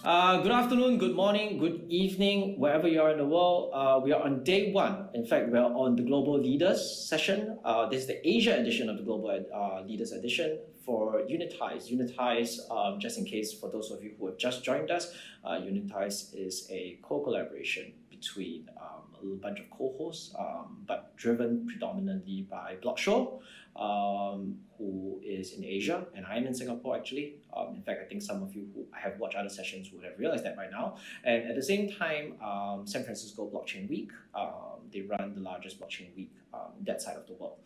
Good afternoon, good morning, good evening, wherever you are in the world. We are on day one. In fact, we are on the Global Leaders session. This is the Asia edition of the Global Leaders edition for Unitize. Unitize, just in case for those of you who have just joined us, Unitize is a co-collaboration between a little bunch of co-hosts, but driven predominantly by Blockshaw, who is in Asia, and I'm in Singapore actually. In fact, I think some of you who have watched other sessions would have realized that by now. And at the same time, San Francisco Blockchain Week, they run the largest blockchain week that side of the world,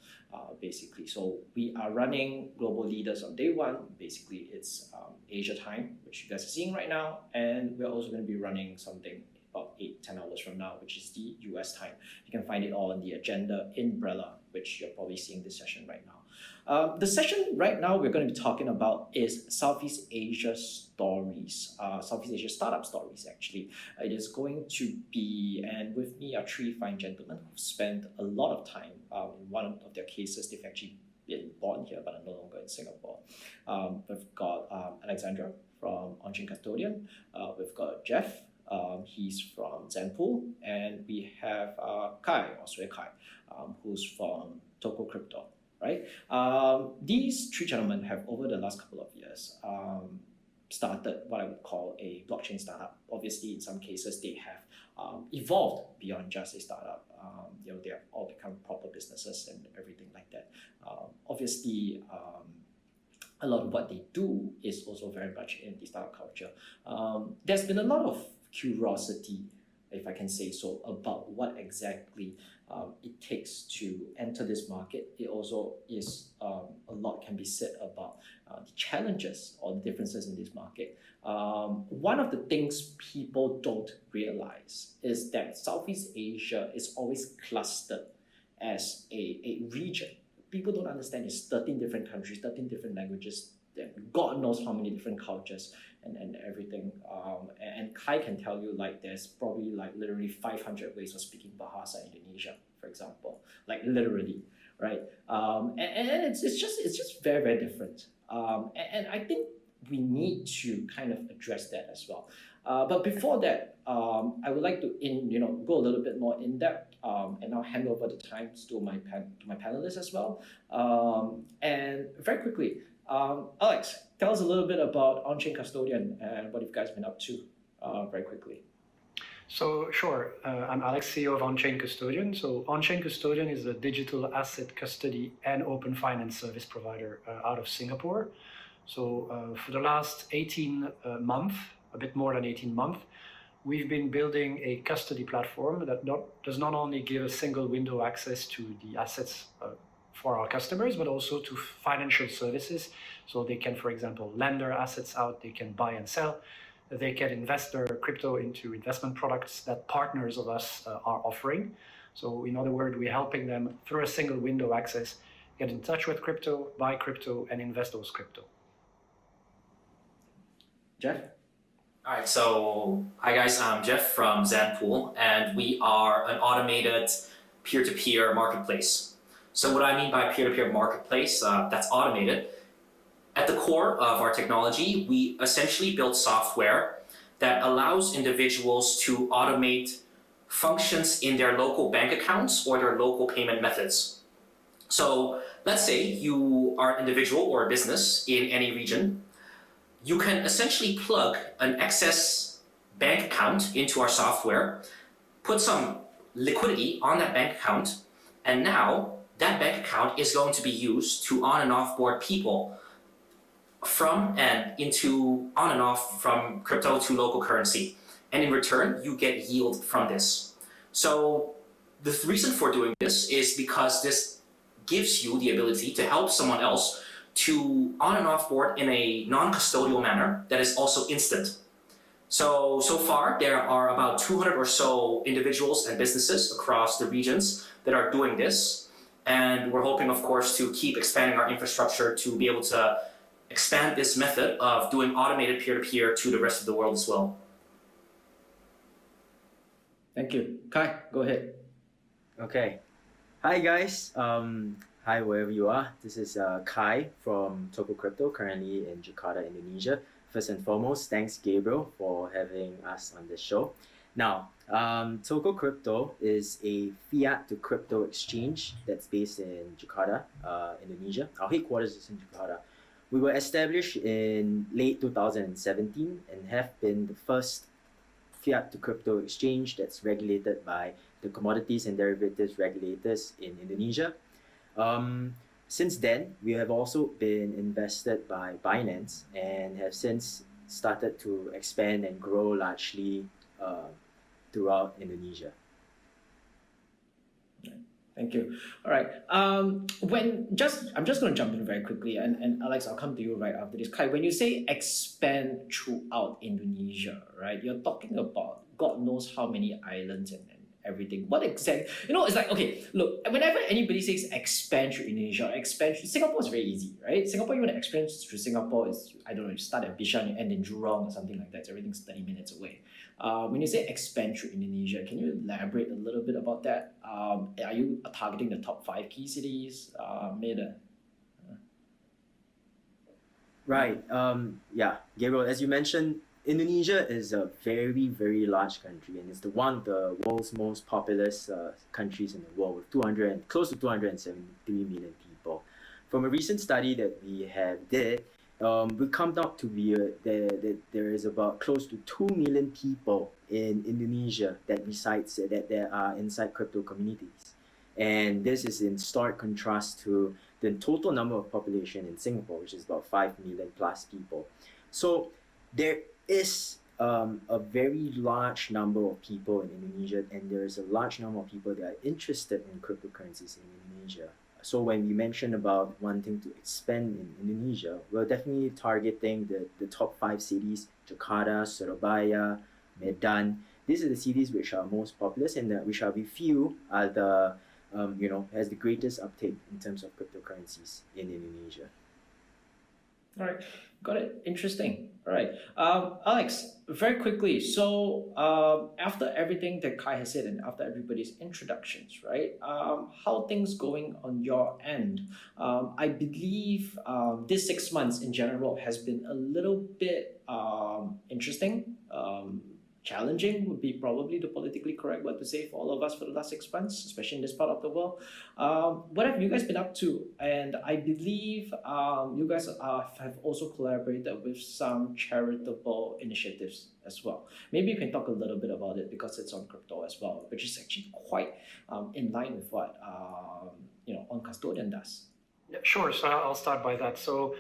basically. So we are running Global Leaders on day one. Basically, it's Asia time, which you guys are seeing right now, and we're also going to be running something about 8-10 hours from now, which is the US time. You can find it all on the agenda umbrella, which you're probably seeing this session right now. The session right now we're going to be talking about is Southeast Asia stories, Southeast Asia startup stories actually. It is going to be, and with me are three fine gentlemen who've spent a lot of time. In one of their cases, they've actually been born here but are no longer in Singapore. We've got Alexandra from On-Chain Custodian. We've got Jeff. He's from Zenpool, and we have Kai, or Xue Kai, who's from Toko Crypto, right? These three gentlemen have, over the last couple of years, started what I would call a blockchain startup. Obviously, in some cases, they have evolved beyond just a startup. They have all become proper businesses and everything like that. Obviously, a lot of what they do is also very much in the startup culture. There's been a lot of curiosity, if I can say so, about what exactly it takes to enter this market. It also is a lot can be said about the challenges or the differences in this market. One of the things people don't realize is that Southeast Asia is always clustered as a region. People don't understand it's 13 different countries, 13 different languages, God knows how many different cultures and everything. And Kai can tell you there's probably literally 500 ways of speaking Bahasa Indonesia, for example, literally, right? And it's just very, very different. And I think we need to kind of address that as well. But before that, I would like to go a little bit more in depth, and I'll hand over the time to my panelists as well. And very quickly, Alex, tell us a little bit about On-Chain Custodian and what you guys been up to, very quickly. So sure, I'm Alex, CEO of On-Chain Custodian. So On-Chain Custodian is a digital asset custody and open finance service provider out of Singapore. So for the last 18 months, a bit more than 18 months, we've been building a custody platform that does not only give a single window access to the assets for our customers, but also to financial services. So they can, for example, lend their assets out, they can buy and sell, they can invest their crypto into investment products that partners of us are offering. So in other words, we're helping them through a single window access, get in touch with crypto, buy crypto, and invest those crypto. Jeff? All right, so hi guys, I'm Jeff from Zenpool, and we are an automated peer-to-peer marketplace. So what I mean by peer-to-peer marketplace, that's automated. At the core of our technology, we essentially build software that allows individuals to automate functions in their local bank accounts or their local payment methods. So let's say you are an individual or a business in any region. You can essentially plug an excess bank account into our software, put some liquidity on that bank account, and now that bank account is going to be used to on and off board people from and into on and off from crypto to local currency. And in return, you get yield from this. So the reason for doing this is because this gives you the ability to help someone else to on and off board in a non-custodial manner that is also instant. So far, there are about 200 or so individuals and businesses across the regions that are doing this. And we're hoping, of course, to keep expanding our infrastructure to be able to expand this method of doing automated peer-to-peer to the rest of the world as well. Thank you. Kai, go ahead. Okay. Hi guys. Hi wherever you are. This is Kai from Toko Crypto, currently in Jakarta, Indonesia. first and foremost, thanks Gabriel for having us on this show. Now, Toko Crypto is a fiat to crypto exchange that's based in Jakarta, Indonesia. Our headquarters is in Jakarta. We were established in late 2017 and have been the first fiat to crypto exchange that's regulated by the Commodities and Derivatives Regulators in Indonesia. Since then, we have also been invested by Binance and have since started to expand and grow largely throughout Indonesia. Thank you. All right. I'm just going to jump in very quickly, and Alex, I'll come to you right after this. Kai, when you say expand throughout Indonesia, right? You're talking about God knows how many islands and everything. What exactly? It's like, okay, look. Whenever anybody says expand through Indonesia, expand through Singapore is very easy, right? Singapore, you want to expand through Singapore is, I don't know, you start at Bishan, you end in Jurong or something like that. So everything's 30 minutes away. When you say expand through Indonesia, can you elaborate a little bit about that? Are you targeting the top 5 key cities? Right. Yeah, Gabriel, as you mentioned, Indonesia is a very, very large country, and it's one of the world's most populous countries in the world, with close to 273 million people. From a recent study that we have did, we come out to be that there is about close to 2 million people in Indonesia that are inside crypto communities, and this is in stark contrast to the total number of population in Singapore, which is about 5 million plus people. So there is a very large number of people in Indonesia, and there is a large number of people that are interested in cryptocurrencies in Indonesia. So when we mention about wanting to expand in Indonesia, we're definitely targeting the top 5 cities: Jakarta, Surabaya, Medan. These are the cities which are most populous and which we feel are the has the greatest uptake in terms of cryptocurrencies in Indonesia. All right, got it. Interesting. All right, Alex, very quickly. So after everything that Kai has said and after everybody's introductions, right? How things going on your end? I believe this 6 months in general has been a little bit interesting. Challenging would be probably the politically correct word to say for all of us for the last 6 months, especially in this part of the world. What have you guys been up to? And I believe you guys have also collaborated with some charitable initiatives as well. Maybe you can talk a little bit about it because it's on crypto as well, which is actually quite in line with what On Custodian does. Yeah, sure. So I'll start by that. So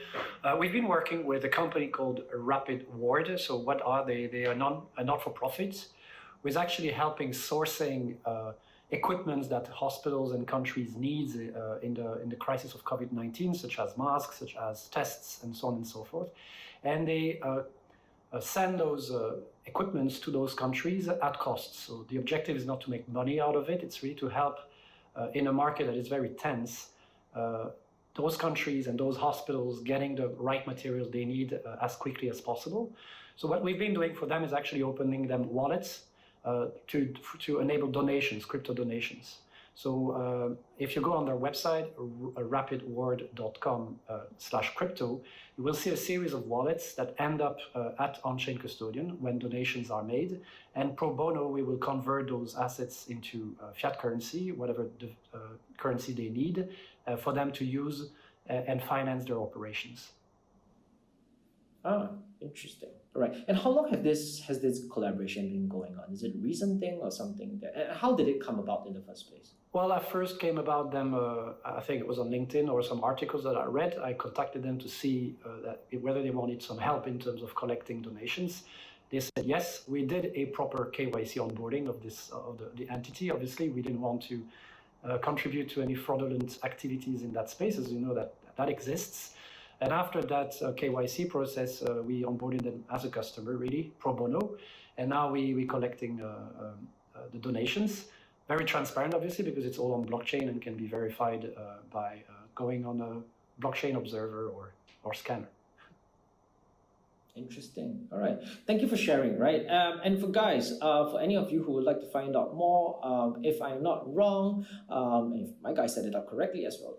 we've been working with a company called Rapid Ward. So what are they? They are not-for-profits, who is actually helping sourcing equipment that hospitals and countries need in the crisis of COVID-19, such as masks, such as tests, and so on and so forth. And they send those equipments to those countries at cost. So the objective is not to make money out of it. It's really to help in a market that is very tense. Those countries and those hospitals getting the right materials they need as quickly as possible. So what we've been doing for them is actually opening them wallets to enable donations, crypto donations. So if you go on their website, rapidward.com/crypto, you will see a series of wallets that end up at on-chain custodian when donations are made. And pro bono, we will convert those assets into fiat currency, whatever the currency they need, for them to use and finance their operations. Ah, interesting. All right. And how long has this collaboration been going on? Is it a recent thing or something? How did it come about in the first place? Well, I first came about them, I think it was on LinkedIn or some articles that I read. I contacted them to see whether they wanted some help in terms of collecting donations. They said yes. We did a proper KYC onboarding of the entity. Obviously, we didn't want to contribute to any fraudulent activities in that space, as you know that exists. And after that KYC process, we onboarded them as a customer, really, pro bono. And now we're collecting the donations. Very transparent, obviously, because it's all on blockchain and can be verified by going on a blockchain observer or scanner. Interesting. All right. Thank you for sharing. Right. And for guys, for any of you who would like to find out more, if I'm not wrong, if my guy set it up correctly as well,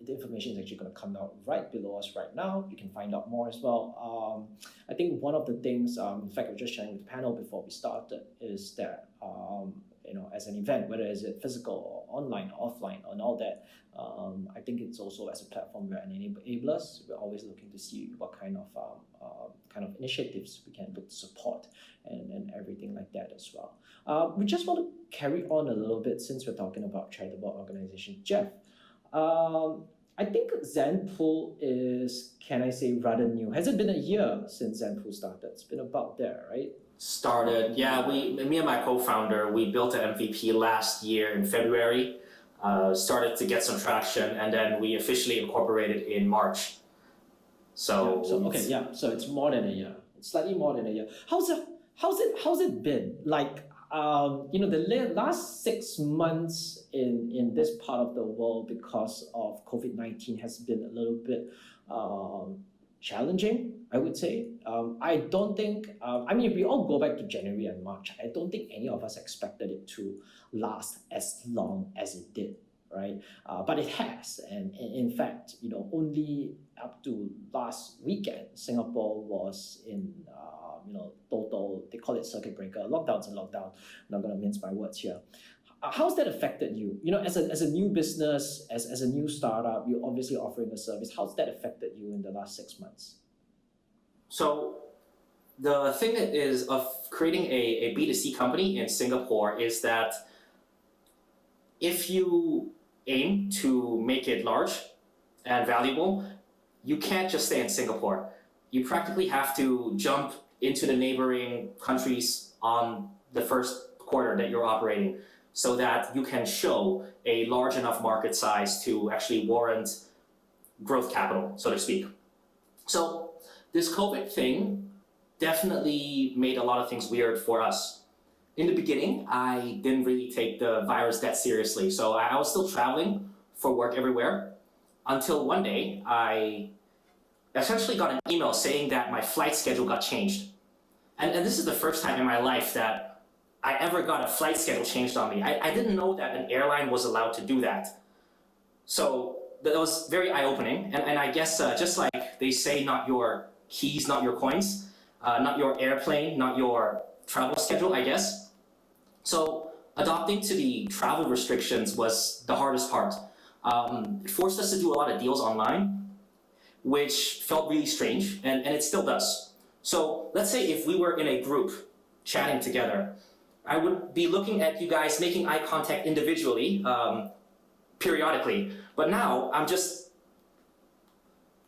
the information is actually going to come out right below us right now. You can find out more as well. I think one of the things, in fact, I was just sharing with the panel before we started, is that as an event, whether it's physical or online or offline and all that, I think it's also as a platform we're enablers. We're always looking to see what kind of initiatives we can put support and everything like that as well. We just want to carry on a little bit since we're talking about charitable organization. Jeff, I think Zenpool is, can I say, rather new. Has it been a year since Zenpool started? It's been about there, right? Started, yeah. Me and my co-founder, we built an MVP last year in February. Started to get some traction, and then we officially incorporated in March. So it's more than a year. It's slightly more than a year. How's it been? Like, the last 6 months in this part of the world because of COVID-19 has been a little bit challenging, I would say. I don't think, if we all go back to January and March, I don't think any of us expected it to last as long as it did, right? But it has. And in fact, only up to last weekend, Singapore was in, total, they call it circuit breaker. Lockdown's a lockdown. I'm not going to mince my words here. How's that affected you? As a new business, as a new startup, you're obviously offering a service. How's that affected you in the last 6 months? So the thing is of creating a B2C company in Singapore is that if you aim to make it large and valuable, you can't just stay in Singapore. You practically have to jump into the neighboring countries on the first quarter that you're operating, so that you can show a large enough market size to actually warrant growth capital, so to speak. So this COVID thing definitely made a lot of things weird for us. In the beginning, I didn't really take the virus that seriously, so I was still traveling for work everywhere, until one day I essentially got an email saying that my flight schedule got changed. And this is the first time in my life that I ever got a flight schedule changed on me. I didn't know that an airline was allowed to do that. So that was very eye-opening. And I guess just like they say, not your keys, not your coins, not your airplane, not your travel schedule, I guess. So adopting to the travel restrictions was the hardest part. It forced us to do a lot of deals online, which felt really strange, and it still does. So let's say if we were in a group chatting together, I would be looking at you guys making eye contact individually, periodically. But now I'm just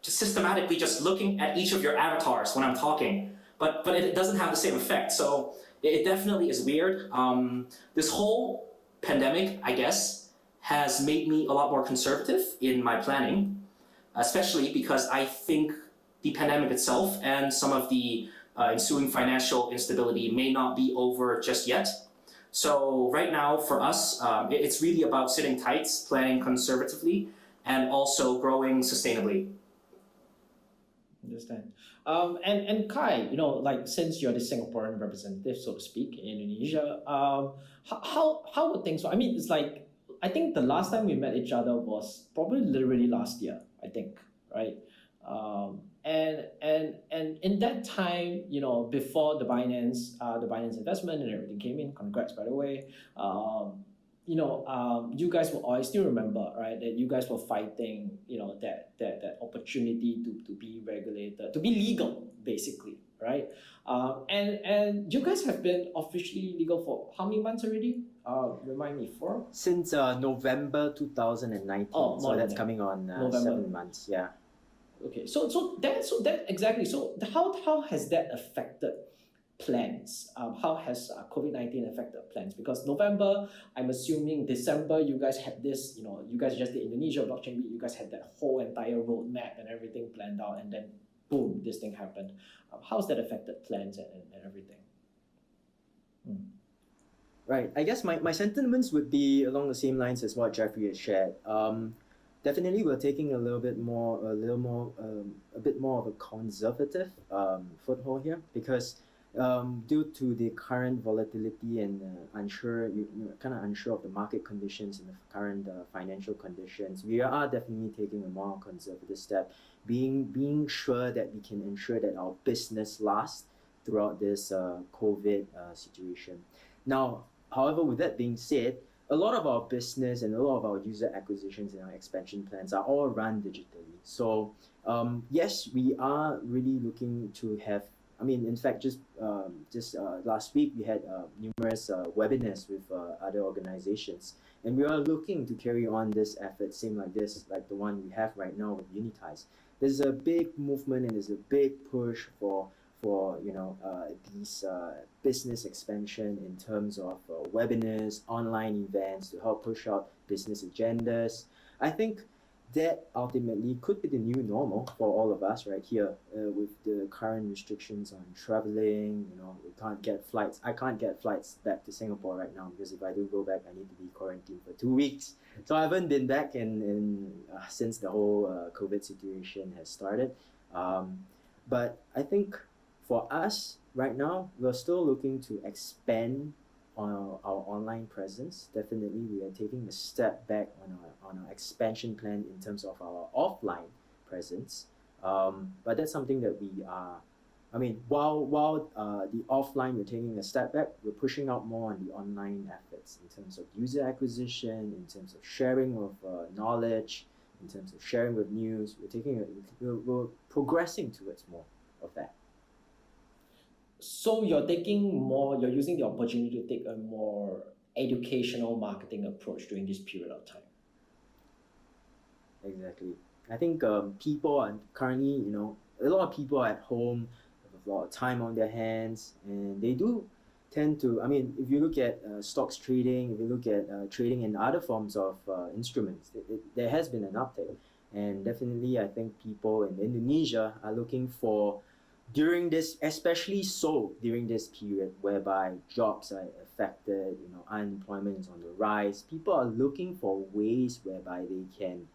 systematically just looking at each of your avatars when I'm talking. But it doesn't have the same effect. So it definitely is weird. This whole pandemic, I guess, has made me a lot more conservative in my planning, especially because I think the pandemic itself and some of the ensuing financial instability may not be over just yet. So right now for us, it's really about sitting tight, planning conservatively, and also growing sustainably. Understand. And Kai, since you're the Singaporean representative, so to speak, in Indonesia, how would things? It's like, I think the last time we met each other was probably literally last year, I think, right? And in that time, before the Binance investment and everything came in, congrats by the way. You guys were, I still remember, right, that you guys were fighting, that opportunity to be regulated, to be legal, basically, right? And you guys have been officially legal for how many months already? Remind me, for? Since November 2019. Oh, so that's coming on November. 7 months, yeah. Okay, so that exactly. So how has that affected plans? How has COVID-19 affected plans? Because November, I'm assuming December, you guys had this. You guys just did Indonesia blockchain week. You guys had that whole entire roadmap and everything planned out, and then boom, this thing happened. How's that affected plans and everything? Right. I guess my sentiments would be along the same lines as what Jeffrey has shared. definitely we're taking a bit more of a conservative foothold here because due to the current volatility and kind of unsure of the market conditions and the current financial conditions, we are definitely taking a more conservative step, being sure that we can ensure that our business lasts throughout this COVID situation. Now, however, with that being said, a lot of our business and a lot of our user acquisitions and our expansion plans are all run digitally. So yes, we are really looking to have. I mean, in fact, just last week we had numerous webinars with other organizations, and we are looking to carry on this effort, same like this, like the one we have right now with Unitize. There's a big movement and there's a big push for these business expansion in terms of webinars, online events to help push out business agendas. I think that ultimately could be the new normal for all of us right here with the current restrictions on traveling. We can't get flights. I can't get flights back to Singapore right now because if I do go back, I need to be quarantined for 2 weeks. So I haven't been back in since the whole COVID situation has started. But I think for us right now, we're still looking to expand on our online presence. Definitely, we are taking a step back on our expansion plan in terms of our offline presence. But that's something that we are. I mean, while the offline we're taking a step back, we're pushing out more on the online efforts in terms of user acquisition, in terms of sharing of knowledge, in terms of sharing with news. We're progressing towards more of that. So you're using the opportunity to take a more educational marketing approach during this period of time. Exactly. I think people are currently, a lot of people are at home, have a lot of time on their hands, and they do tend to, I mean, if you look at stocks trading, if you look at trading in other forms of instruments, there has been an uptick. And definitely, I think people in Indonesia are looking for, especially during this period whereby jobs are affected, unemployment is on the rise, people are looking for ways whereby they can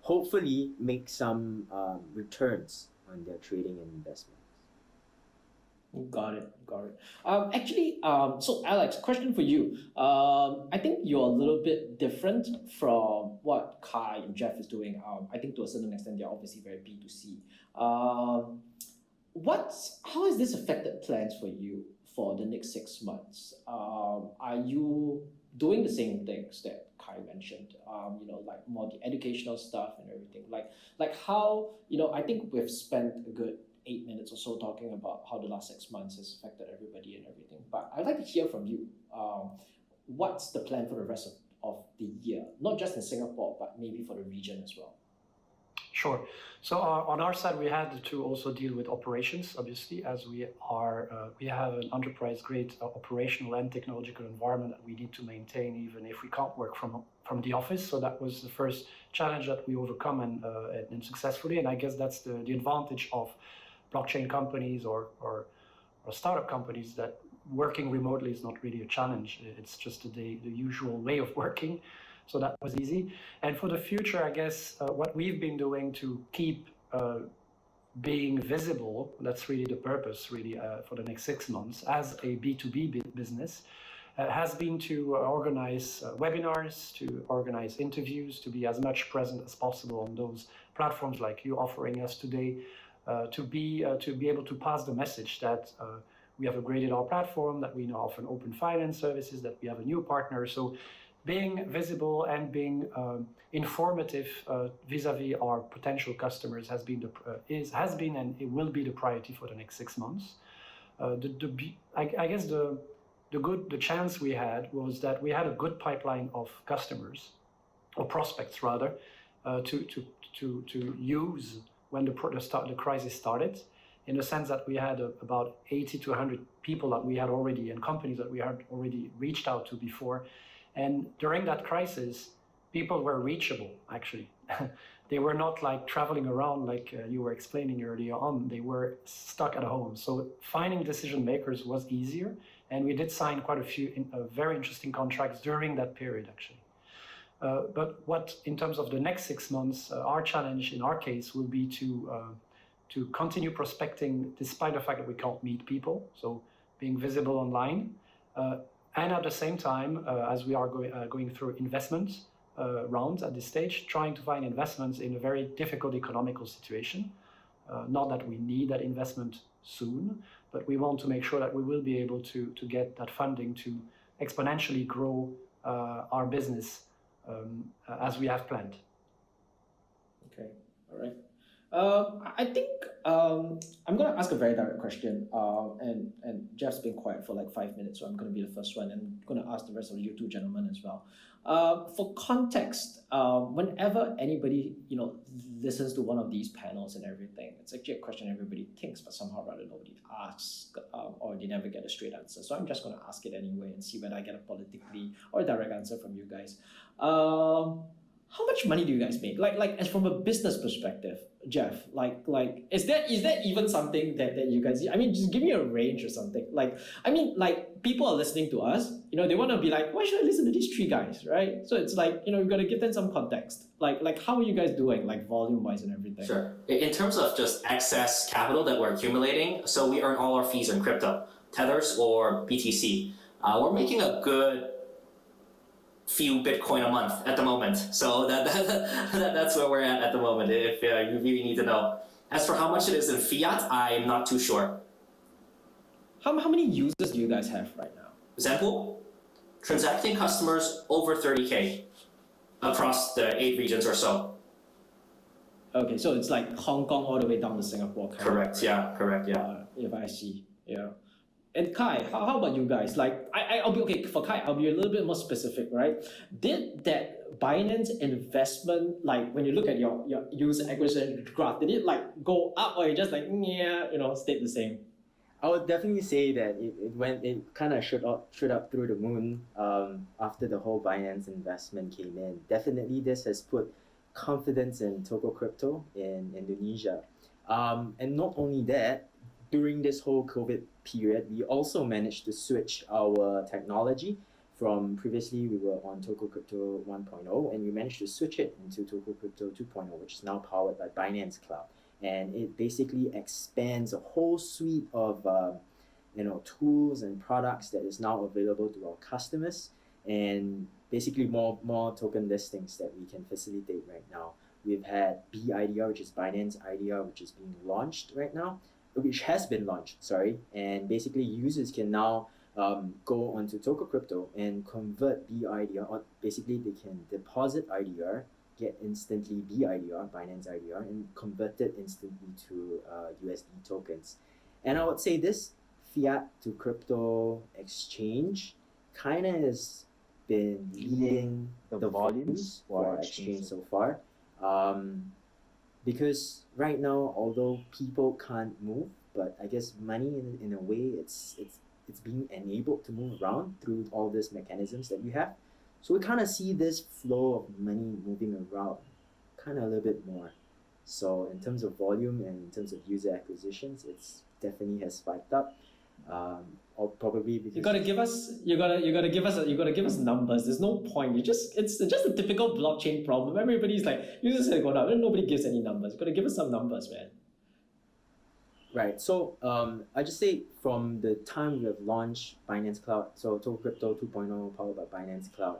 hopefully make some returns on their trading and investments. Got it. So Alex, question for you. I think you're a little bit different from what Kai and Jeff is doing. I think to a certain extent, they're obviously very B2C. How has this affected plans for you for the next 6 months? Are you doing the same things that Kai mentioned? Like more the educational stuff and everything. Like how, I think we've spent a good 8 minutes or so talking about how the last 6 months has affected everybody and everything. But I'd like to hear from you. What's the plan for the rest of the year? Not just in Singapore, but maybe for the region as well. Sure. So on our side, we had to also deal with operations, obviously, as we have an enterprise-grade operational and technological environment that we need to maintain, even if we can't work from the office. So that was the first challenge that we overcome and successfully. And I guess that's the advantage of blockchain companies or startup companies, that working remotely is not really a challenge. It's just the usual way of working. So that was easy. And for the future, I guess what we've been doing to keep being visible, that's really the purpose really for the next 6 months as a B2B business, has been to organize webinars, to organize interviews, to be as much present as possible on those platforms like you offering us today, to be able to pass the message that we have upgraded our platform, that we now offer open finance services, that we have a new partner. So being visible and being informative vis-a-vis our potential customers has been and it will be the priority for the next 6 months. I guess the chance we had was that we had a good pipeline of customers, or prospects rather, to use when the crisis started, in the sense that we had about 80 to 100 people that we had already, and companies that we had already reached out to before. And during that crisis, people were reachable, actually. They were not like traveling around like you were explaining earlier on. They were stuck at home. So finding decision makers was easier. And we did sign quite a few very interesting contracts during that period, actually. But what, in terms of the next 6 months, our challenge in our case will be to continue prospecting despite the fact that we can't meet people, so being visible online, and at the same time, as we are going through investment rounds at this stage, trying to find investments in a very difficult economical situation. Not that we need that investment soon, but we want to make sure that we will be able to get that funding to exponentially grow our business as we have planned. Okay, all right. I think I'm going to ask a very direct question, and Jeff's been quiet for like 5 minutes, so I'm going to be the first one, and I'm going to ask the rest of you two gentlemen as well. For context, whenever anybody listens to one of these panels and everything, it's actually a question everybody thinks, but somehow rather nobody asks, or they never get a straight answer. So I'm just going to ask it anyway and see whether I get a politically or a direct answer from you guys. How much money do you guys make? Like as from a business perspective, Jeff, like is that even something that you guys, I mean, just give me a range or something. Like, I mean, like people are listening to us, they want to be like, why should I listen to these three guys, right? So it's like, you've got to give them some context. Like how are you guys doing, like volume wise and everything? Sure. In terms of just excess capital that we're accumulating, so we earn all our fees in crypto, Tethers or BTC. We're making a good few Bitcoin a month at the moment. So that's where we're at the moment, if you really need to know. As for how much it is in fiat, I'm not too sure. How many users do you guys have right now? Zenpool, transacting customers over 30K across the 8 regions or so. Okay, so it's like Hong Kong all the way down to Singapore. Correct, yeah, correct, yeah. If I see, yeah. And Kai, how about you guys? Like, I'll be okay for Kai. I'll be a little bit more specific, right? Did that Binance investment, like when you look at your user acquisition graph, did it like go up or it just like stayed the same? I would definitely say that it kind of shot up through the moon after the whole Binance investment came in. Definitely, this has put confidence in Toko Crypto in Indonesia, and not only that. During this whole COVID period, we also managed to switch our technology from previously we were on Toko Crypto 1.0 and we managed to switch it into Toko Crypto 2.0, which is now powered by Binance Cloud. And it basically expands a whole suite of tools and products that is now available to our customers, and basically more token listings that we can facilitate right now. We've had BIDR, which is Binance IDR, which is being launched right now. Which has been launched, and basically users can now go onto Toko Crypto and convert BIDR, or basically they can deposit IDR, get instantly BIDR, Binance IDR, and convert it instantly to USD tokens. And I would say this fiat to crypto exchange kind of has been leading the volumes for our exchange so far. Because right now, although people can't move, but I guess money in a way it's being enabled to move around through all these mechanisms that we have. So we kind of see this flow of money moving around kind of a little bit more. So in terms of volume and in terms of user acquisitions, it's definitely has spiked up. Or probably because you gotta give us numbers. There's no point. It's just a typical blockchain problem. Everybody's like, users are going up, and nobody gives any numbers. You gotta give us some numbers, man. Right. So I just say from the time we have launched Binance Cloud, so Toko Crypto 2.0 powered by Binance Cloud,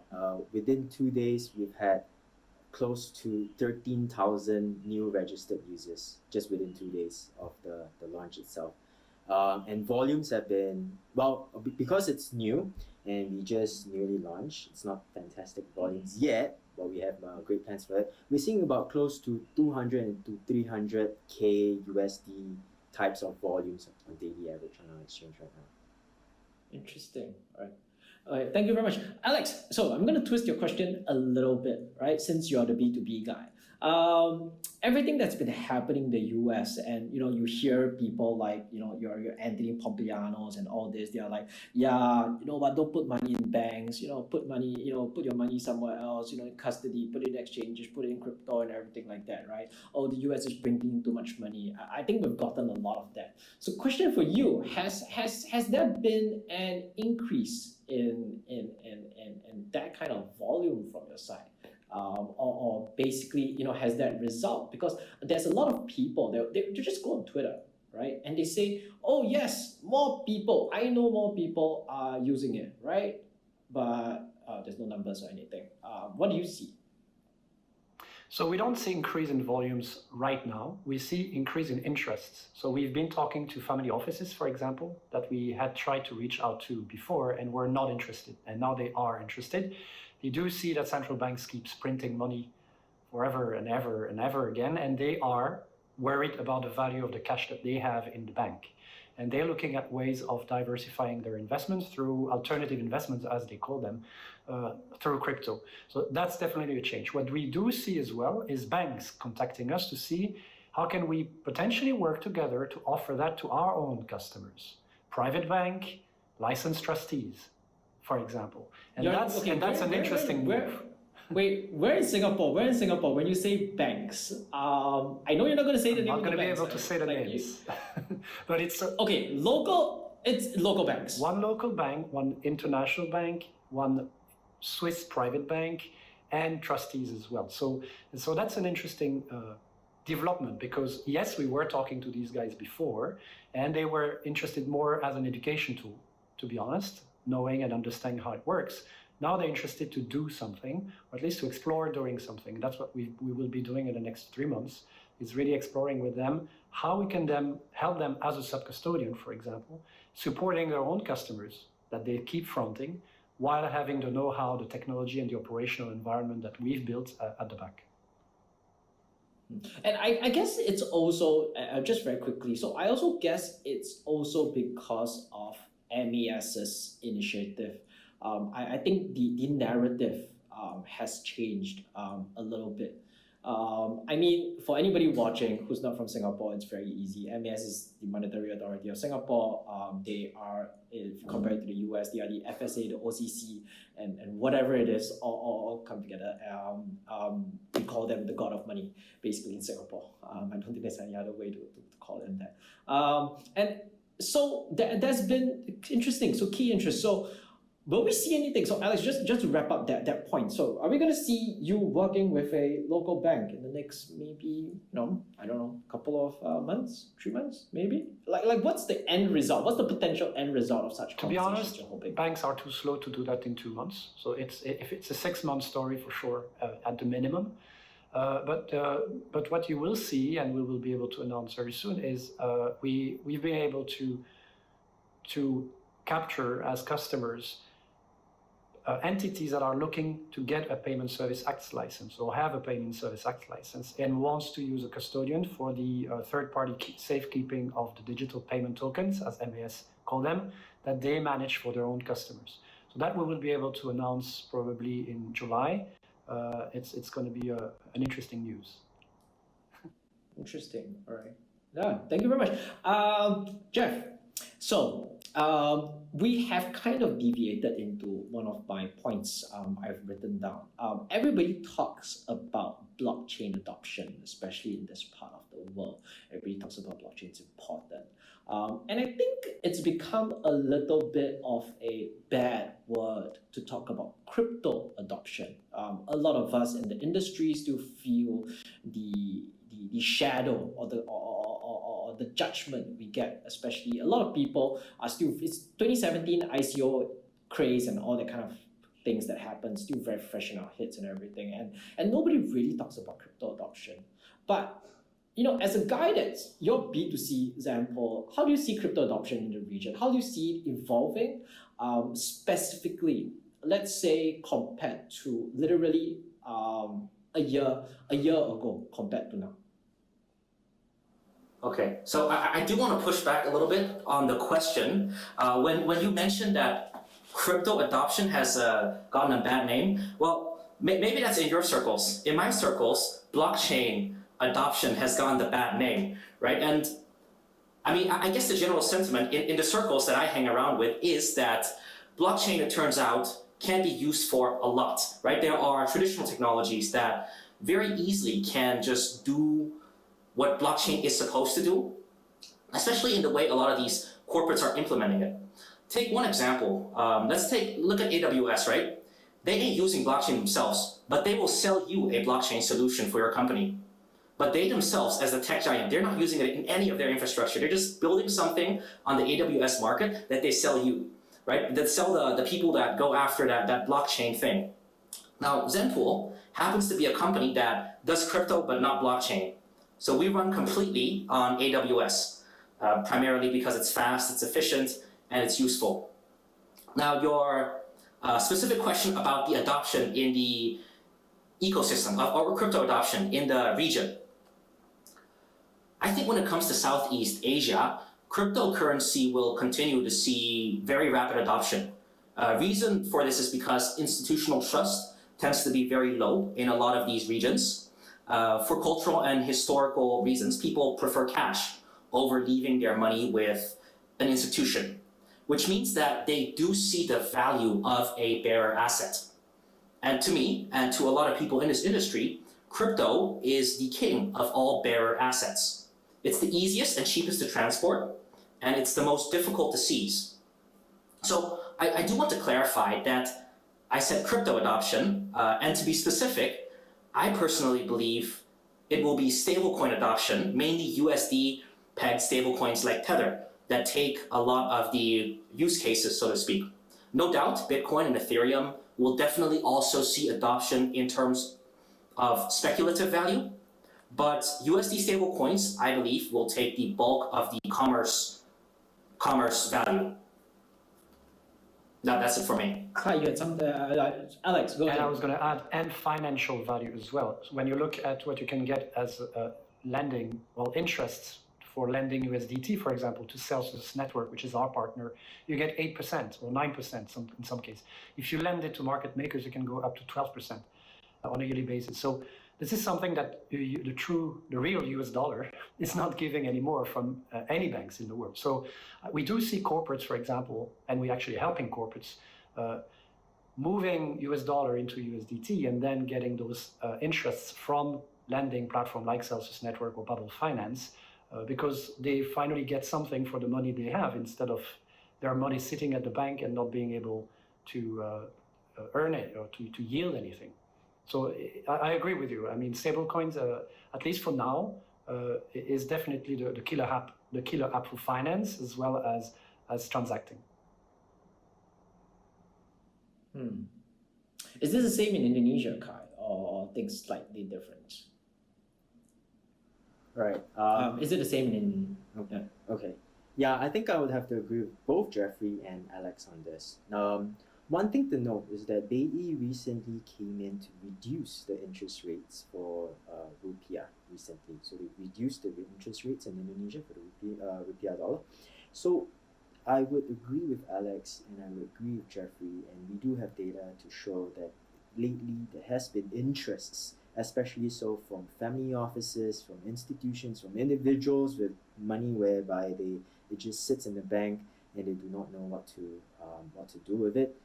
within 2 days we've had close to 13,000 new registered users just within 2 days of the launch itself. And volumes have been, because it's new and we just newly launched, it's not fantastic volumes yet, but we have great plans for it. We're seeing about close to 200 to 300K USD types of volumes on daily average on our exchange right now. Interesting. All right, thank you very much. Alex, so I'm going to twist your question a little bit, right? Since you're the B2B guy. Everything that's been happening in the US, and you hear people like your Anthony Pomplianos and all this, they are like, yeah, don't put money in banks, put your money somewhere else, in custody, put it in exchanges, put it in crypto and everything like that, right? Oh, the US is printing too much money. I think we've gotten a lot of that. So question for you, has there been an increase in that kind of volume from your side? or basically has that result, because there's a lot of people they just go on Twitter, right, and they say, oh yes, more people, I know more people are using it, right, but there's no numbers or anything. What do you see? So we don't see increase in volumes right now. We see increase in interests. So we've been talking to family offices, for example, that we had tried to reach out to before and were not interested, and now they are interested. They do see that central banks keeps printing money forever and ever and ever again, and they are worried about the value of the cash that they have in the bank. And they're looking at ways of diversifying their investments through alternative investments, as they call them, through crypto. So that's definitely a change. What we do see as well is banks contacting us to see how can we potentially work together to offer that to our own customers. Private bank, licensed trustees, for example. And that's an interesting move. Wait, we're in Singapore. When you say banks, I know you're not going to say the name of the banks. I'm not going to be able to say the names. But it's... Okay, local, it's local banks. One local bank, one international bank, one Swiss private bank, and trustees as well. So that's an interesting development, because yes, we were talking to these guys before, and they were interested more as an education tool, to be honest, knowing and understanding how it works. Now they're interested to do something, or at least to explore doing something. That's what we will be doing in the next 3 months, is really exploring with them how we can help them as a sub-custodian, for example, supporting their own customers that they keep fronting, while having the know-how, the technology, and the operational environment that we've built at the back. And I guess it's also, just very quickly, so I also guess it's also because of MES's initiative. I think the narrative has changed a little bit. I mean, for anybody watching who's not from Singapore, it's very easy. MES is the Monetary Authority of Singapore. They are, if compared to the US, they are the FSA, the OCC, and whatever it is, all come together. We call them the god of money, basically, in Singapore. I don't think there's any other way to call them that. And so that's been interesting, so key interest. So will we see anything? So Alex, just to wrap up that point. So are we going to see you working with a local bank in the next maybe, I don't know, couple of months, 3 months, maybe? Like what's the end result? What's the potential end result of such conversations you're hoping? To be honest, banks are too slow to do that in 2 months. So if it's a 6-month story for sure, at the minimum. But what you will see, and we will be able to announce very soon, is we've been able to capture as customers entities that are looking to get a Payment Service Act license or have a Payment Service Act license and wants to use a custodian for the third-party safekeeping of the digital payment tokens, as MES call them, that they manage for their own customers. So that we will be able to announce probably in July. It's going to be an interesting news. Interesting. All right. Yeah. Thank you very much, Jeff. So we have kind of deviated into one of my points I've written down. Everybody talks about blockchain adoption, especially in this part of the world. Everybody talks about blockchain, it's important. And I think it's become a little bit of a bad word to talk about crypto adoption. A lot of us in the industry still feel the shadow or the judgment we get, especially a lot of people are still, it's 2017 ICO craze and all that kind of things that happen, still very fresh in our heads and everything. And nobody really talks about crypto adoption. But as a guy that's your B2C example, how do you see crypto adoption in the region? How do you see it evolving? Specifically, let's say compared to literally a year ago compared to now. Okay, so I do want to push back a little bit on the question. When you mentioned that crypto adoption has gotten a bad name, well, maybe that's in your circles. In my circles, blockchain adoption has gotten the bad name, right? And I mean, I guess the general sentiment in the circles that I hang around with is that blockchain, it turns out, can be used for a lot, right? There are traditional technologies that very easily can just do what blockchain is supposed to do, especially in the way a lot of these corporates are implementing it. Take one example. Let's look at AWS, right? they ain't using blockchain themselves, but they will sell you a blockchain solution for your company. But they themselves, as a tech giant, they're not using it in any of their infrastructure. They're just building something on the AWS market that they sell you, right? That sell the people that go after that blockchain thing. Now, Zenpool happens to be a company that does crypto but not blockchain. So we run completely on AWS, primarily because it's fast, it's efficient, and it's useful. Now, your specific question about the adoption in the ecosystem, or crypto adoption in the region. I think when it comes to Southeast Asia, cryptocurrency will continue to see very rapid adoption. Reason for this is because institutional trust tends to be very low in a lot of these regions. For cultural and historical reasons, people prefer cash over leaving their money with an institution, which means that they do see the value of a bearer asset. And to me, and to a lot of people in this industry, crypto is the king of all bearer assets. It's the easiest and cheapest to transport, and it's the most difficult to seize. So I do want to clarify that I said crypto adoption, and to be specific, I personally believe it will be stablecoin adoption, mainly USD-pegged stablecoins like Tether, that take a lot of the use cases, so to speak. No doubt, Bitcoin and Ethereum will definitely also see adoption in terms of speculative value, but USD stablecoins, I believe, will take the bulk of the commerce value. Now, that's it for me. Hi, you had something, Alex, go And ahead. I was going to add, and financial value as well. So when you look at what you can get as lending, well, interests for lending USDT, for example, to Celsius Network, which is our partner, you get 8% or 9% in some cases. If you lend it to market makers, you can go up to 12% on a yearly basis. So this is something that the real US dollar is not giving anymore from any banks in the world. So we do see corporates, for example, and we're actually helping corporates moving US dollar into USDT and then getting those interests from lending platform like Celsius Network or Bubble Finance, because they finally get something for the money they have instead of their money sitting at the bank and not being able to earn it or to yield anything. So I agree with you. I mean, stablecoins, at least for now, is definitely the killer app for finance as well as transacting. Is this the same in Indonesia, Kai, or things slightly different? Right. Is it the same in? Okay. Okay. Yeah, I think I would have to agree with both Jeffrey and Alex on this. One thing to note is that BEI recently came in to reduce the interest rates for rupiah recently. So they reduced the interest rates in Indonesia for the rupiah dollar. So I would agree with Alex and I would agree with Jeffrey, and we do have data to show that lately there has been interests, especially so from family offices, from institutions, from individuals with money whereby it just sits in the bank and they do not know what to do with it.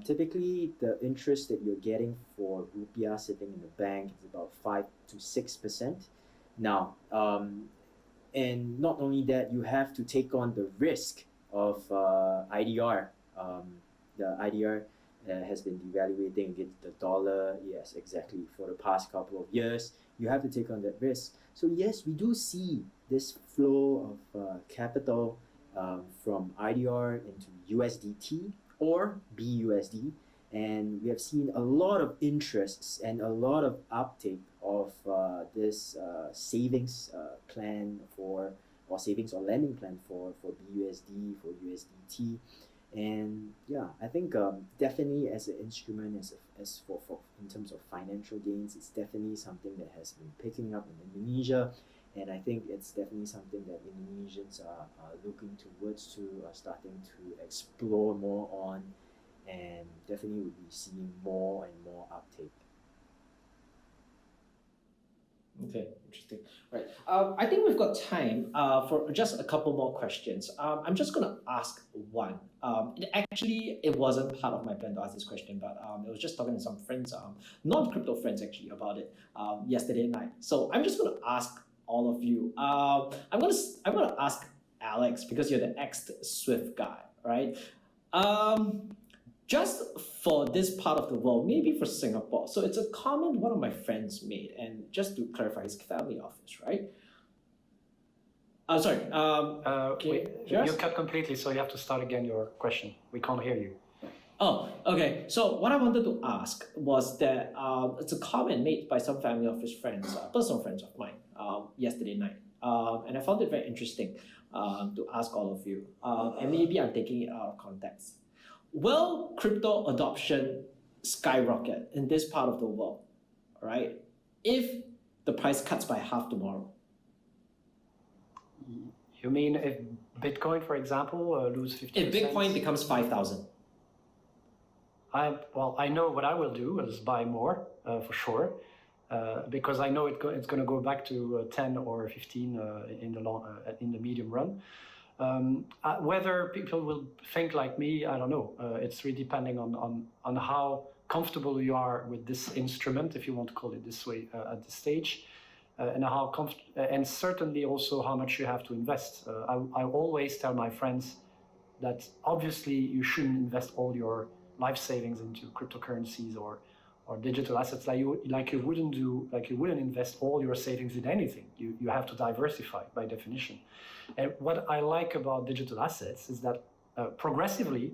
Typically, the interest that you're getting for rupiah sitting in the bank is about 5 to 6%. Now, and not only that, you have to take on the risk of IDR. The IDR has been devaluating against the dollar, yes, exactly, for the past couple of years. You have to take on that risk. So yes, we do see this flow of capital from IDR into USDT or BUSD, and we have seen a lot of interests and a lot of uptake of this savings plan or savings or lending plan for BUSD, for USDT. And yeah, I think definitely as an instrument, as for in terms of financial gains, it's definitely something that has been picking up in Indonesia, and I think it's definitely something that Indonesians are looking towards to starting to explore more on, and definitely will be seeing more and more uptake. Okay, interesting. Right. I think we've got time for just a couple more questions. I'm just going to ask one. It wasn't part of my plan to ask this question, but I was just talking to some friends, non-crypto friends actually, about it yesterday night. So I'm just going to ask all of you. I'm going to ask Alex, because you're the ex-Swift guy, right? just for this part of the world, maybe for Singapore. So it's a comment one of my friends made, and just to clarify, his family office, right? Sorry. Wait, Yes? you cut completely, so you have to start again your question. We can't hear you. Oh, okay. So what I wanted to ask was that it's a comment made by some family office friends, personal friends of mine, yesterday night, and I found it very interesting to ask all of you. And maybe I'm taking it out of context. Will crypto adoption skyrocket in this part of the world, right? If the price cuts by half tomorrow? You mean if Bitcoin, for example, lose 50%? If Bitcoin becomes 5,000? I know what I will do is buy more for sure, because I know it's going to go back to 10 or 15 in the medium run. Whether people will think like me, I don't know. It's really depending on how comfortable you are with this instrument, if you want to call it this way, at this stage, and certainly also how much you have to invest. I always tell my friends that obviously you shouldn't invest all your life savings into cryptocurrencies or digital assets like you wouldn't invest all your savings in anything. You have to diversify by definition. And what I like about digital assets is that progressively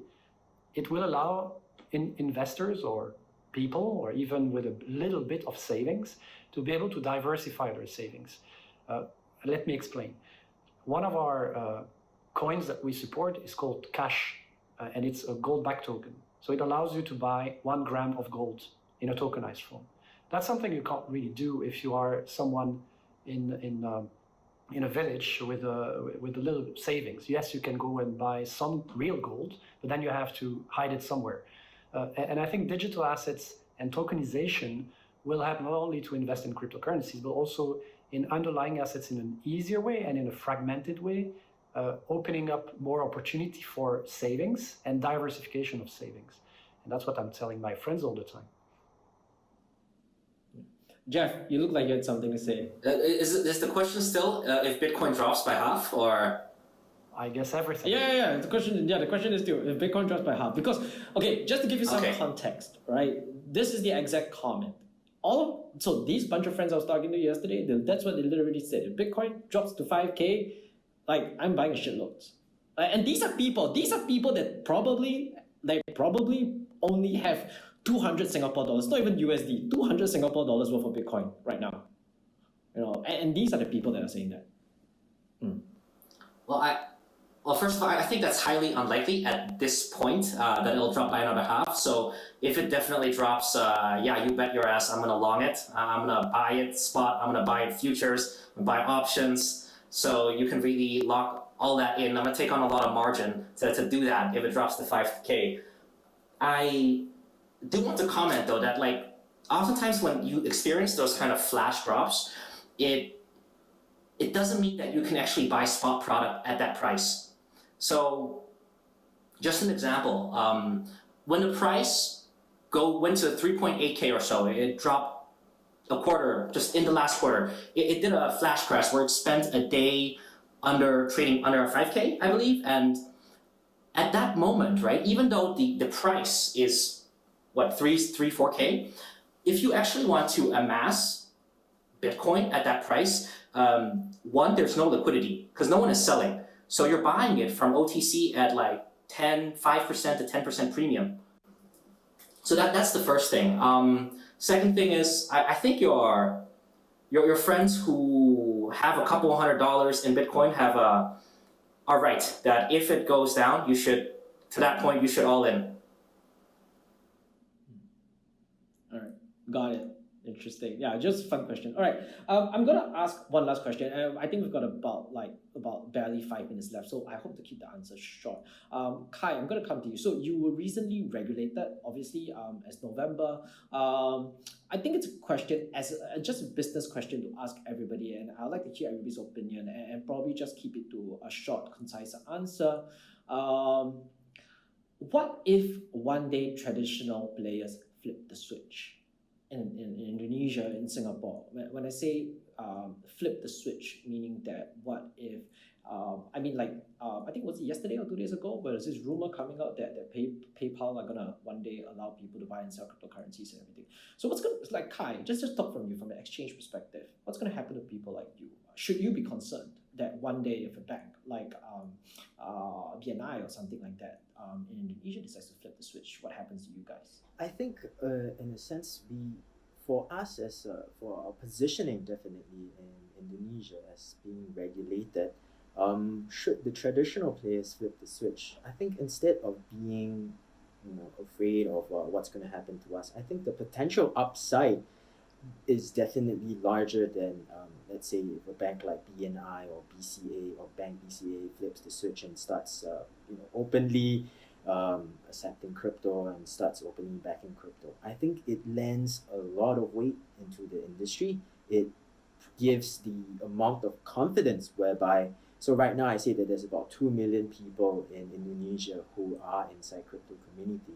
it will allow investors or people, or even with a little bit of savings, to be able to diversify their savings. Let me explain. One of our coins that we support is called Cash, and it's a gold-backed token. So it allows you to buy 1 gram of gold in a tokenized form. That's something you can't really do if you are someone in a village with a little savings. Yes, you can go and buy some real gold, but then you have to hide it somewhere. And I think digital assets and tokenization will help not only to invest in cryptocurrencies, but also in underlying assets in an easier way and in a fragmented way, opening up more opportunity for savings and diversification of savings. And that's what I'm telling my friends all the time. Jeff, you look like you had something to say. Is the question still if Bitcoin drops by half, or? I guess everything. Yeah. The question is still if Bitcoin drops by half. Because, okay, just to give you some context, right? This is the exact comment. So these bunch of friends I was talking to yesterday, that's what they literally said. If Bitcoin drops to 5K, like, I'm buying shitloads. And these are people that probably only have 200 Singapore dollars, not even USD, 200 Singapore dollars worth of Bitcoin right now. And these are the people that are saying that. Well, first of all, I think that's highly unlikely at this point that it'll drop by another half. So if it definitely drops, you bet your ass I'm going to long it. I'm going to buy it spot. I'm going to buy it futures. I'm going to buy options. So you can really lock all that in. I'm going to take on a lot of margin to do that if it drops to 5K. I do want to comment, though, that oftentimes when you experience those kind of flash drops, it doesn't mean that you can actually buy spot product at that price. So, just an example, when the price went to 3.8K or so, it dropped a quarter, just in the last quarter. It did a flash crash where it spent a day trading under 5K, I believe. And at that moment, right, even though the price is, 4K, if you actually want to amass Bitcoin at that price, one, there's no liquidity because no one is selling. So you're buying it from OTC at 5% to 10% premium. So that's the first thing. Second thing is, I think your friends who have a couple $100 in Bitcoin are right that if it goes down, you should all in. All right, got it. Interesting. Yeah, just a fun question. All right, I'm gonna ask one last question. I think we've got about barely 5 minutes left, so I hope to keep the answer short. Kai, I'm gonna come to you. So you were recently regulated, obviously, as November. I think it's a question just a business question to ask everybody, and I'd like to hear everybody's opinion and probably just keep it to a short, concise answer. What if one day traditional players flip the switch? In Indonesia, in Singapore. When I say flip the switch, meaning that what if I think was it yesterday or 2 days ago, where there's this rumor coming out that PayPal are gonna one day allow people to buy and sell cryptocurrencies and everything. So what's gonna, like, Kai, just talk from you from an exchange perspective. What's gonna happen to people like you? Should you be concerned that one day if a bank like BNI or something like that in Indonesia decides to flip the switch, what happens to you guys? I think, in a sense, for us as for our positioning definitely in Indonesia as being regulated, should the traditional players flip the switch, I think instead of being afraid of what's going to happen to us, I think the potential upside is definitely larger than let's say if a bank like BNI or BCA or Bank BCA flips the switch and starts openly accepting crypto and starts openly backing crypto. I think it lends a lot of weight into the industry. It gives the amount of confidence whereby, so right now I say that there's about 2 million people in Indonesia who are inside crypto community.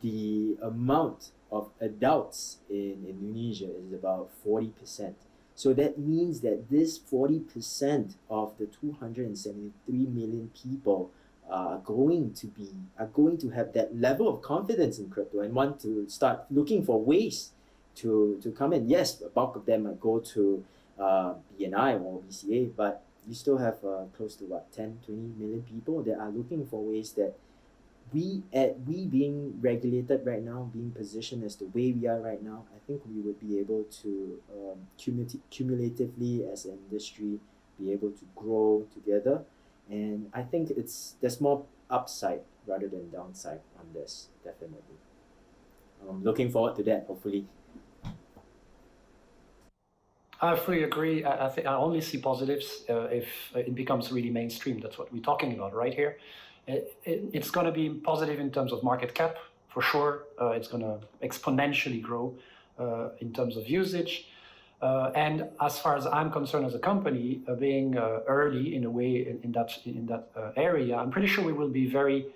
The amount of adults in Indonesia is about 40%. So that means that this 40% of the 273 million people are going to have that level of confidence in crypto and want to start looking for ways to come in. Yes, a bulk of them might go to BNI or BCA, but you still have close to 10, 20 million people that are looking for ways that we being regulated right now, being positioned as the way we are right now, I think we would be able to cumulatively as an industry be able to grow together. And I think there's more upside rather than downside on this, definitely. Looking forward to that, hopefully. I fully agree. I think I only see positives if it becomes really mainstream. That's what we're talking about right here. It's going to be positive in terms of market cap, for sure. It's going to exponentially grow in terms of usage. And as far as I'm concerned as a company, being early in a way in that area, I'm pretty sure we will be very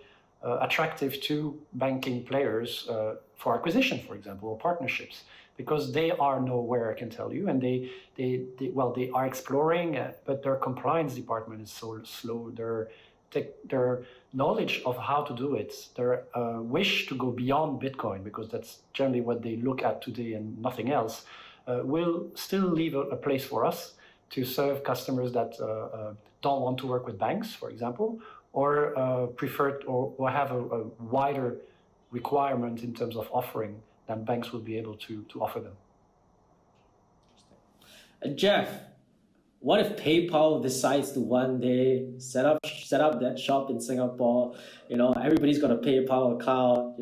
attractive to banking players for acquisition, for example, or partnerships, because they are nowhere, I can tell you, and they are exploring, but their compliance department is so slow. Their knowledge of how to do it, their wish to go beyond Bitcoin, because that's generally what they look at today and nothing else, will still leave a place for us to serve customers that don't want to work with banks, for example, or prefer or have a wider requirement in terms of offering than banks will be able to offer them. Jeff, what if PayPal decides to one day set up that shop in Singapore? Everybody's got a PayPal account.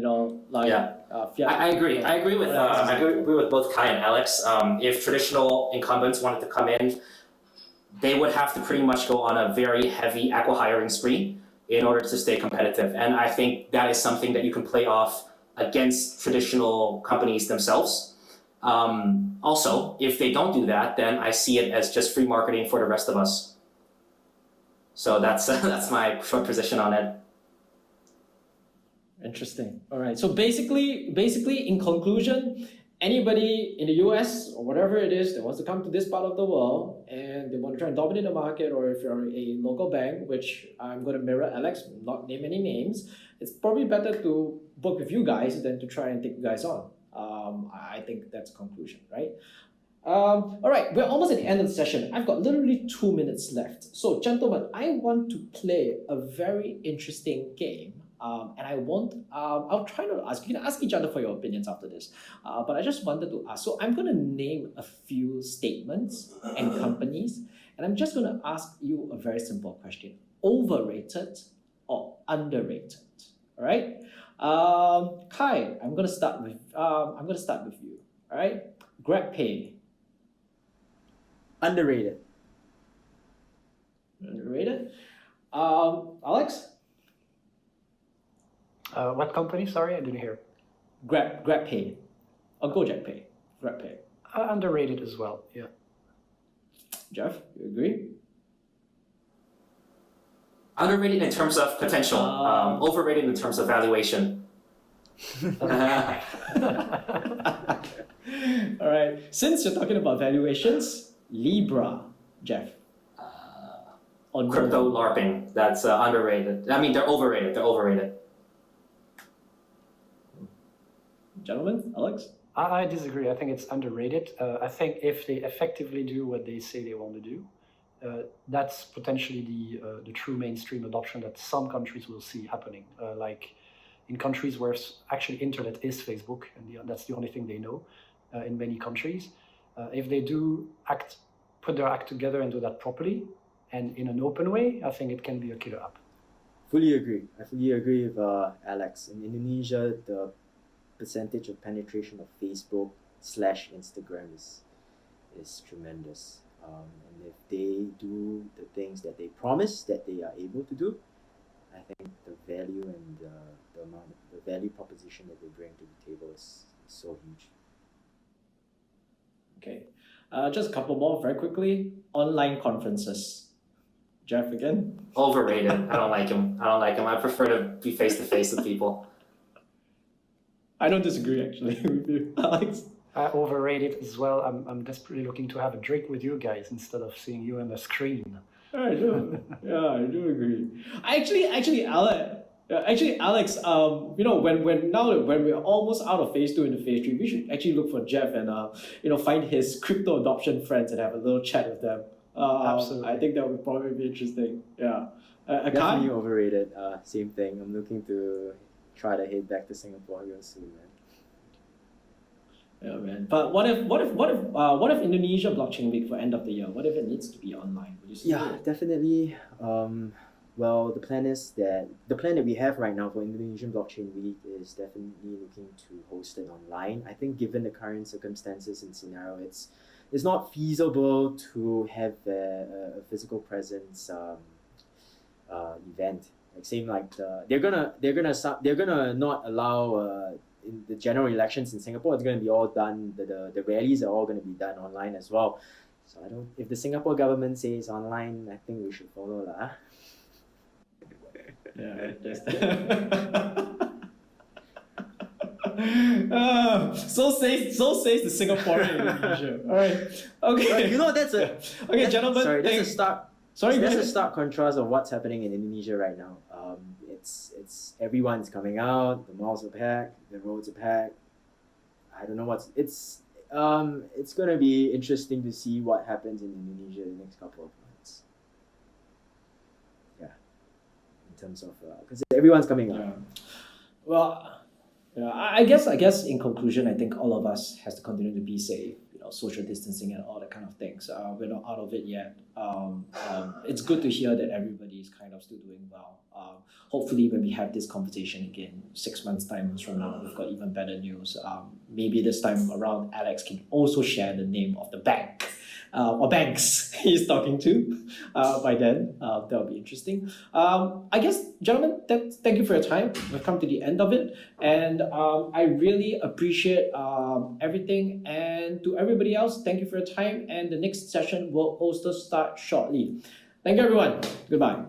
I agree. I agree with both Kai and Alex. If traditional incumbents wanted to come in, they would have to pretty much go on a very heavy acqui-hiring spree in order to stay competitive. And I think that is something that you can play off against traditional companies themselves. Also, if they don't do that, then I see it as just free marketing for the rest of us. So that's my short position on it. Interesting. All right. So basically, in conclusion, anybody in the US or whatever it is that wants to come to this part of the world and they want to try and dominate the market, or if you're a local bank, which I'm going to mirror Alex, not name any names, it's probably better to book with you guys than to try and take you guys on. I think that's a conclusion, right? All right, we're almost at the end of the session. I've got literally 2 minutes left. So, gentlemen, I want to play a very interesting game. And I'll try not to ask. You can ask each other for your opinions after this. But I just wanted to ask. So I'm going to name a few statements and companies. And I'm just going to ask you a very simple question. Overrated or underrated? All right? Kai, I'm going to start with you. All right? GrabPay. Underrated. Underrated. Alex? What company? Sorry, I didn't hear. GrabPay. Or Gojek Pay. GrabPay. Underrated as well, yeah. Jeff, you agree? Underrated in terms of potential, overrated in terms of valuation. All right. Since you're talking about valuations, Libra, Jeff? Or no? Crypto LARPing. That's underrated. I mean, they're overrated. They're overrated. Gentlemen, Alex? I disagree. I think it's underrated. I think if they effectively do what they say they want to do, that's potentially the true mainstream adoption that some countries will see happening. Like in countries where actually internet is Facebook, and that's the only thing they know. In many countries, if they do put their act together and do that properly and in an open way, I think it can be a killer app. Fully agree. I fully agree with Alex. In Indonesia, the percentage of penetration of Facebook/Instagram is tremendous. And if they do the things that they promise that they are able to do, I think the value and the value proposition that they bring to the table is so huge. Okay. Just a couple more very quickly. Online conferences. Jeff again? Overrated. I don't like them. I prefer to be face to face with people. I don't disagree actually with you, Alex. Overrated as well. I'm desperately looking to have a drink with you guys instead of seeing you on the screen. I do. Yeah, I do agree. Alex, when we're almost out of phase 2 into phase 3, we should actually look for Jeff and find his crypto adoption friends and have a little chat with them. Absolutely. I think that would probably be interesting. Yeah. Definitely overrated. Same thing. I'm looking to try to head back to Singapore real soon, man. Yeah, man. But what if Indonesia blockchain week for end of the year? What if it needs to be online? Would you say? Yeah, definitely. Well, the plan that we have right now for Indonesian Blockchain Week is definitely looking to host it online. I think given the current circumstances and scenario, it's not feasible to have a physical presence event. Like same like they're gonna not allow in the general elections in Singapore. It's gonna be all done. The rallies are all gonna be done online as well. So if the Singapore government says online, I think we should follow lah. Yeah, just so says the Singaporean Indonesia. All right, okay. That's a okay, gentlemen. Sorry, that's a stark. Sorry, that's a stark contrast of what's happening in Indonesia right now. It's everyone's coming out. The malls are packed. The roads are packed. I don't know it's gonna be interesting to see what happens in Indonesia in the next couple of months. Yeah, in terms of because everyone's coming out. Yeah. Well, yeah, I guess in conclusion, I think all of us has to continue to be safe. Social distancing and all that kind of things. We're not out of it yet. It's good to hear that everybody is kind of still doing well. Hopefully, when we have this conversation again 6 months' time from now, we've got even better news. Maybe this time around, Alex can also share the name of the bank or banks he's talking to by then. That'll be interesting. I guess, gentlemen, thank you for your time. We've come to the end of it. And I really appreciate everything. And to everybody else, thank you for your time. And the next session will also start shortly. Thank you, everyone. Goodbye.